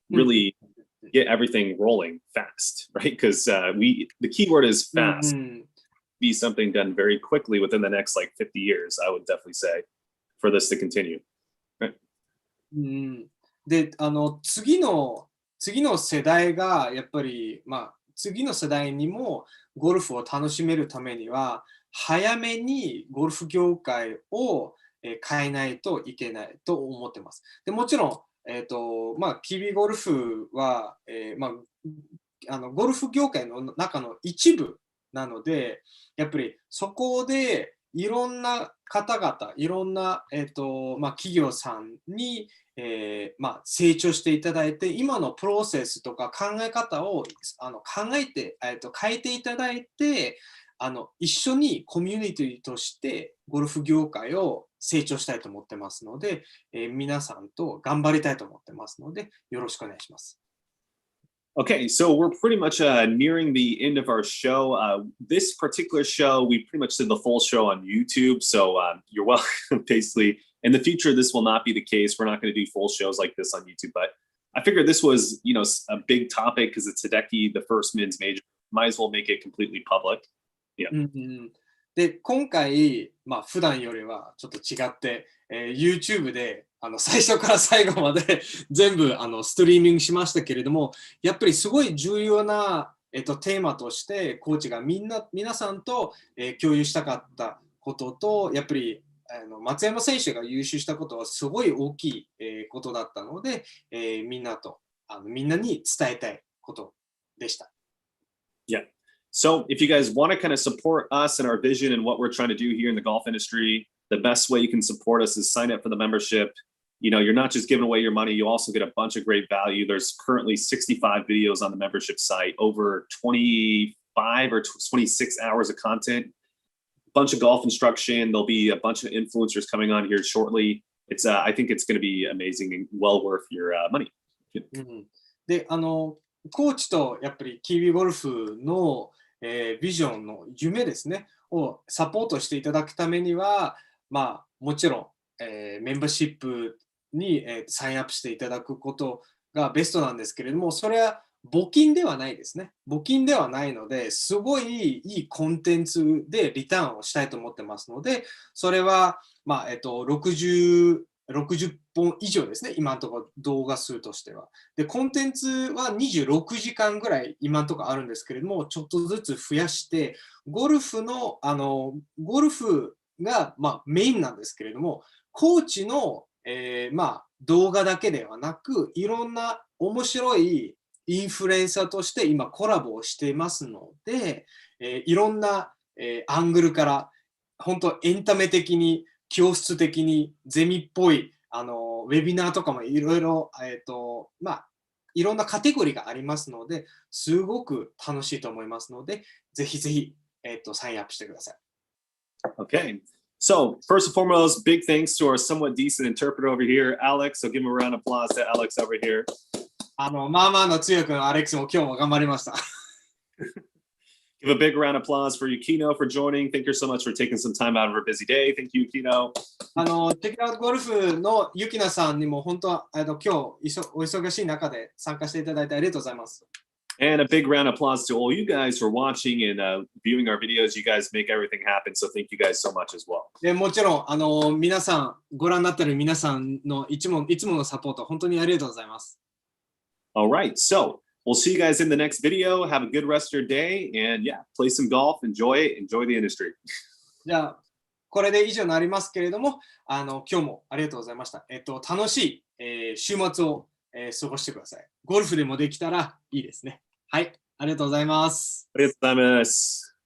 really get everything rolling fast, right? Because the key word is fast. Be something done very quickly within the next 50 years, I would definitely say, for this to continue. Right? で、次の世代がやっぱり、次の世代にもゴルフを楽しめるためには、早めにゴルフ業界を変えないといけないと思ってます。でもちろん、キウイゴルフは、ゴルフ業界の中の一部なので、やっぱりそこでいろんな方々、いろんな、企業さんに成長していただいて、今のプロセスとか考え方を考えて、変えていただいて、一緒にコミュニティとしてゴルフ業界を成長したいと思ってますので、皆さんと頑張りたいと思ってますので、よろしくお願いします。Okay, so we're pretty much nearing the end of our show. This particular show, we pretty much did the full show on YouTube, so you're welcome, basically. In the future, this will not be the case. We're not going to do full shows like this on YouTube, but I figured this was, a big topic because it's Hideki, the first men's major. Might as well make it completely public. Yeah. で、今回、普段よりはちょっと違って、YouTube で最初から最後まで全部ストリーミングしましたけれども、やっぱりすごい重要な、テーマとしてコーチが皆さんと、共有したかったことと、やっぱり松山選手が優秀したことはすごい大きい、ことだったので、みんなに伝えたいことでした。Yeah. So if you guys want to kind of support us and our vision and what we're trying to do here in the golf industry, the best way you can support us is sign up for the membership. You're not just giving away your money, you also get a bunch of great value. There's currently 65 videos on the membership site, over 25 or 26 hours of content, a bunch of golf instruction. There'll be a bunch of influencers coming on here shortly. I think it's going to be amazing and well worth your money. で、コーチとやっぱりキウイゴルフの、ビジョンの夢ですねをサポートしていただくためには、もちろん、メンバーシップに、サインアップしていただくことがベストなんですけれども、それは募金ではないですね。募金ではないので、すごいいいコンテンツでリターンをしたいと思ってますので、それは、60本以上ですね、今のところ動画数としては。で、コンテンツは26時間ぐらい今のところあるんですけれども、ちょっとずつ増やして、ゴルフが、メインなんですけれども、コーチの、動画だけではなく、いろんな面白いインフルエンサーとして今コラボをしていますので、いろんな、アングルから、本当エンタメ的に、教室的に、ゼミっぽい、ウェビナーとかもいろいろ、いろんなカテゴリーがありますので、すごく楽しいと思いますので、ぜひぜひ、サインアップしてください。Okay. So, first and foremost, big thanks to our somewhat decent interpreter over here, Alex. So, give him a round of applause to Alex over here. まあまあの強くアレックスも今日も頑張りました。Give a big round of applause for Yukino for joining. Thank you so much for taking some time out of her busy day. Thank you, Yukino. チェケラーゴルフのユキナさんにも本当は今日お忙しい中で参加していただいてありがとうございます。And a big round of applause to all you guys for watching and viewing our videos. You guys make everything happen. So thank you guys so much as well. でもちろん皆さんご覧になっている皆さんのいつものサポート本当にありがとうございます。All right. So we'll see you guys in the next video. Have a good rest of your day. And yeah, play some golf. Enjoy it. Enjoy the industry. じゃあ、これで以上になりますけれども、今日もありがとうございました。楽しい、週末を、過ごしてください。ゴルフでもできたらいいですね。はい、ありがとうございます。ありがとうございます。